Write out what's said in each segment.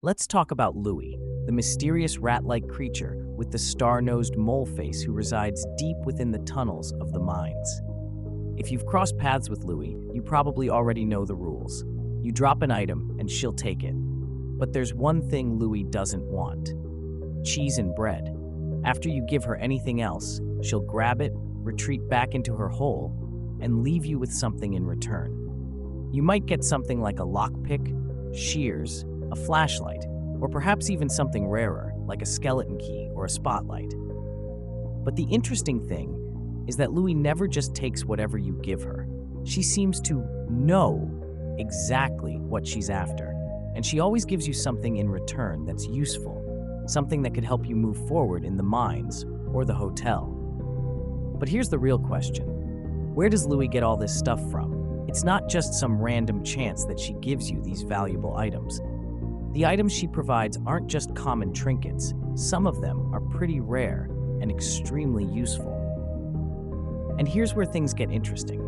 Let's talk about Louie, the mysterious rat-like creature with the star-nosed mole face who resides deep within the tunnels of the mines. If you've crossed paths with Louie, you probably already know the rules. You drop an item and she'll take it. But there's one thing Louie doesn't want: cheese and bread. After you give her anything else, she'll grab it, retreat back into her hole, and leave you with something in return. You might get something like a lockpick, shears, a flashlight, or perhaps even something rarer, like a skeleton key or a spotlight. But the interesting thing is that Louie never just takes whatever you give her. She seems to know exactly what she's after, and she always gives you something in return that's useful, something that could help you move forward in the mines or the hotel. But here's the real question: where does Louie get all this stuff from? It's not just some random chance that she gives you these valuable items. The items she provides aren't just common trinkets. Some of them are pretty rare and extremely useful. And here's where things get interesting.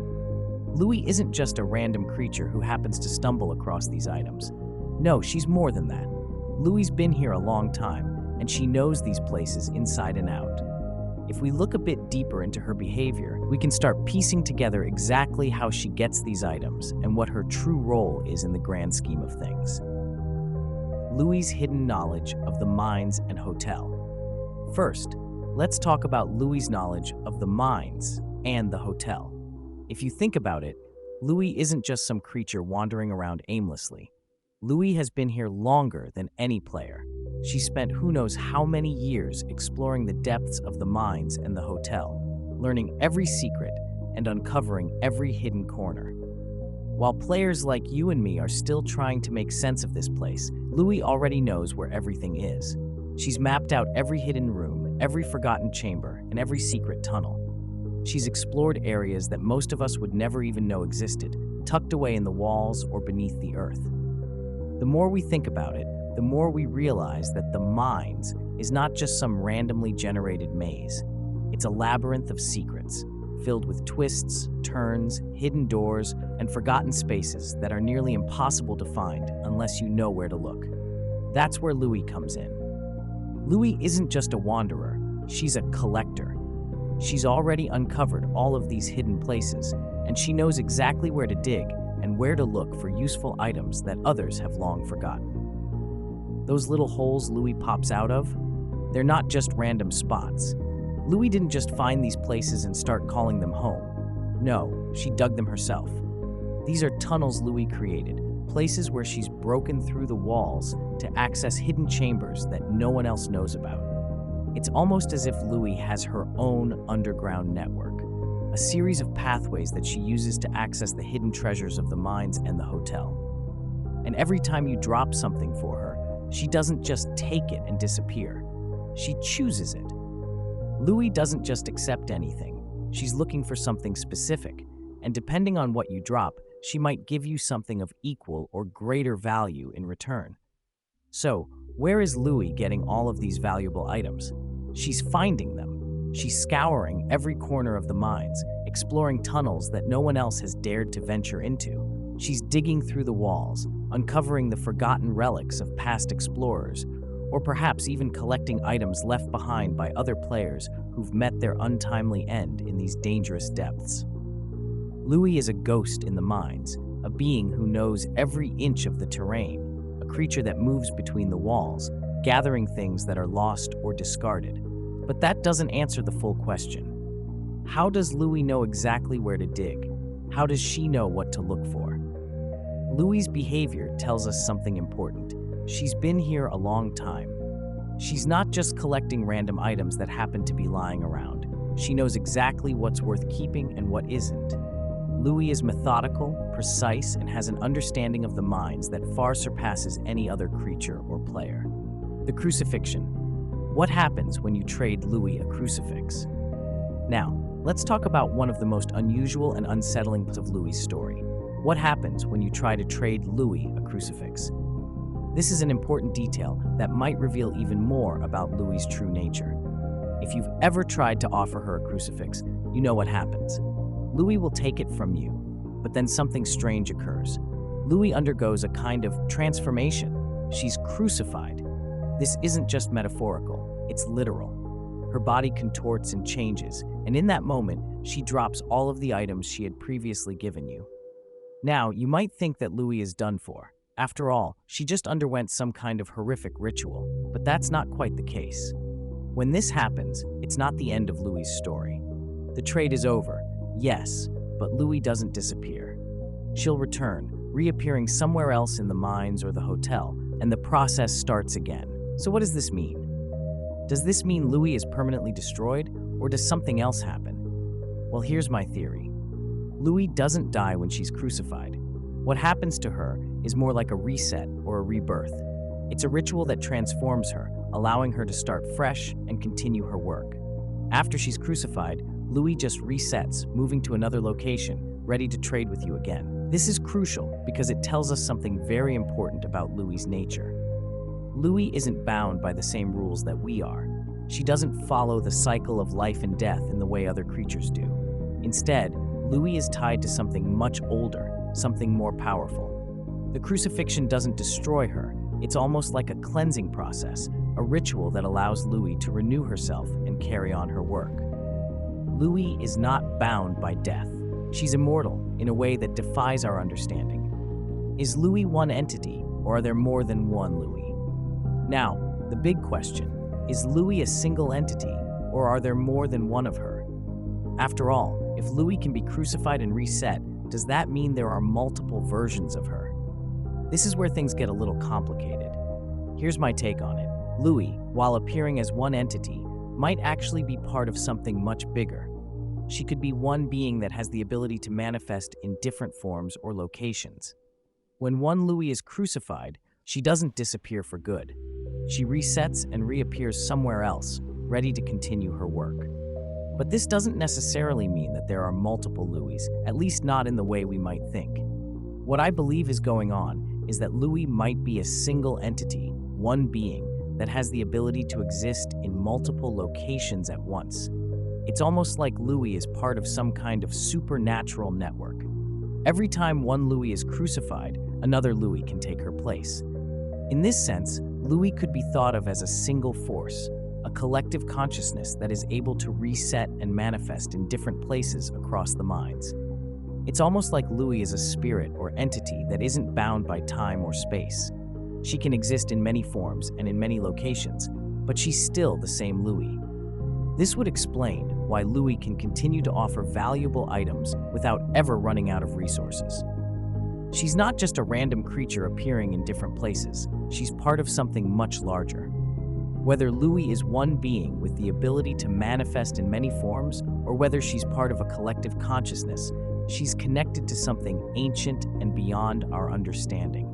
Louie isn't just a random creature who happens to stumble across these items. No, she's more than that. Louie's been here a long time, and she knows these places inside and out. If we look a bit deeper into her behavior, we can start piecing together exactly how she gets these items and what her true role is in the grand scheme of things. Louie's hidden knowledge of the mines and hotel. First, let's talk about Louie's knowledge of the mines and the hotel. If you think about it, Louie isn't just some creature wandering around aimlessly. Louie has been here longer than any player. She spent who knows how many years exploring the depths of the mines and the hotel, learning every secret and uncovering every hidden corner. While players like you and me are still trying to make sense of this place, Louie already knows where everything is. She's mapped out every hidden room, every forgotten chamber, and every secret tunnel. She's explored areas that most of us would never even know existed, tucked away in the walls or beneath the earth. The more we think about it, the more we realize that the mines is not just some randomly generated maze. It's a labyrinth of secrets, filled with twists, turns, hidden doors, and forgotten spaces that are nearly impossible to find unless you know where to look. That's where Louie comes in. Louie isn't just a wanderer, she's a collector. She's already uncovered all of these hidden places, and she knows exactly where to dig and where to look for useful items that others have long forgotten. Those little holes Louie pops out of, they're not just random spots. Louie didn't just find these places and start calling them home. No, she dug them herself. These are tunnels Louie created, places where she's broken through the walls to access hidden chambers that no one else knows about. It's almost as if Louie has her own underground network, a series of pathways that she uses to access the hidden treasures of the mines and the hotel. And every time you drop something for her, she doesn't just take it and disappear. She chooses it. Louie doesn't just accept anything. She's looking for something specific, and depending on what you drop, she might give you something of equal or greater value in return. So, where is Louie getting all of these valuable items? She's finding them. She's scouring every corner of the mines, exploring tunnels that no one else has dared to venture into. She's digging through the walls, uncovering the forgotten relics of past explorers, or perhaps even collecting items left behind by other players who've met their untimely end in these dangerous depths. Louie is a ghost in the mines, a being who knows every inch of the terrain, a creature that moves between the walls, gathering things that are lost or discarded. But that doesn't answer the full question. How does Louie know exactly where to dig? How does she know what to look for? Louie's behavior tells us something important. She's been here a long time. She's not just collecting random items that happen to be lying around. She knows exactly what's worth keeping and what isn't. Louie is methodical, precise, and has an understanding of the mines that far surpasses any other creature or player. The Crucifixion. What happens when you trade Louie a crucifix? Now, let's talk about one of the most unusual and unsettling parts of Louie's story. What happens when you try to trade Louie a crucifix? This is an important detail that might reveal even more about Louie's true nature. If you've ever tried to offer her a crucifix, you know what happens. Louie will take it from you, but then something strange occurs. Louie undergoes a kind of transformation. she's crucified. This isn't just metaphorical, it's literal. Her body contorts and changes, and in that moment, she drops all of the items she had previously given you. Now, you might think that Louie is done for. After all, she just underwent some kind of horrific ritual, but that's not quite the case. When this happens, it's not the end of Louie's story. The trade is over, yes, but Louie doesn't disappear. She'll return, reappearing somewhere else in the mines or the hotel, and the process starts again. So what does this mean? Does this mean Louie is permanently destroyed, or does something else happen? Well, here's my theory. Louie doesn't die when she's crucified. What happens to her is more like a reset or a rebirth. It's a ritual that transforms her, allowing her to start fresh and continue her work. After she's crucified, Louie just resets, moving to another location, ready to trade with you again. This is crucial because it tells us something very important about Louie's nature. Louie isn't bound by the same rules that we are. She doesn't follow the cycle of life and death in the way other creatures do. Instead, Louie is tied to something much older, something more powerful. The crucifixion doesn't destroy her. It's almost like a cleansing process, a ritual that allows Louie to renew herself and carry on her work. Louie is not bound by death. She's immortal in a way that defies our understanding. Is Louie one entity, or are there more than one Louie? Now, the big question, is Louie a single entity, or are there more than one of her? After all, if Louie can be crucified and reset, does that mean there are multiple versions of her? This is where things get a little complicated. Here's my take on it. Louie, while appearing as one entity, might actually be part of something much bigger. She could be one being that has the ability to manifest in different forms or locations. When one Louie is crucified, she doesn't disappear for good. She resets and reappears somewhere else, ready to continue her work. But this doesn't necessarily mean that there are multiple Louies, at least not in the way we might think. What I believe is going on is that Louie might be a single entity, one being, that has the ability to exist in multiple locations at once. It's almost like Louie is part of some kind of supernatural network. Every time one Louie is crucified, another Louie can take her place. In this sense, Louie could be thought of as a single force, a collective consciousness that is able to reset and manifest in different places across the mines. It's almost like Louie is a spirit or entity that isn't bound by time or space. She can exist in many forms and in many locations, but she's still the same Louie. This would explain why Louie can continue to offer valuable items without ever running out of resources. She's not just a random creature appearing in different places. She's part of something much larger. Whether Louie is one being with the ability to manifest in many forms, or whether she's part of a collective consciousness, she's connected to something ancient and beyond our understanding.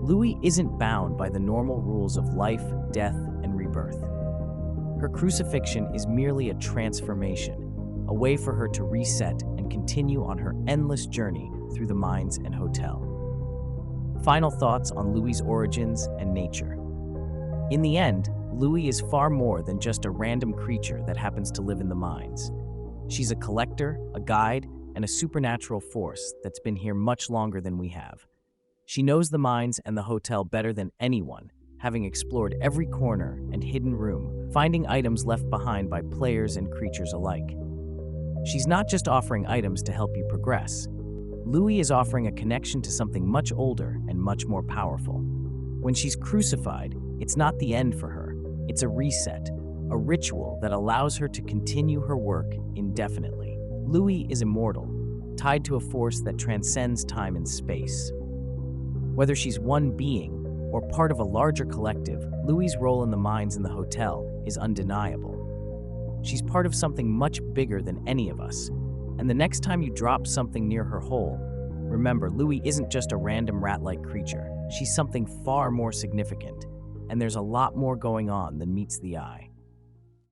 Louie isn't bound by the normal rules of life, death, and rebirth. Her crucifixion is merely a transformation, a way for her to reset and continue on her endless journey through the mines and hotel. Final thoughts on Louie's origins and nature. In the end, Louie is far more than just a random creature that happens to live in the mines. She's a collector, a guide, and a supernatural force that's been here much longer than we have. She knows the mines and the hotel better than anyone, having explored every corner and hidden room, finding items left behind by players and creatures alike. She's not just offering items to help you progress. Louie is offering a connection to something much older and much more powerful. When she's crucified, it's not the end for her. It's a reset, a ritual that allows her to continue her work indefinitely. Louie is immortal, tied to a force that transcends time and space. Whether she's one being or part of a larger collective, Louie's role in the mines and the hotel is undeniable. She's part of something much bigger than any of us. And the next time you drop something near her hole, remember, Louie isn't just a random rat-like creature. She's something far more significant. And there's a lot more going on than meets the eye.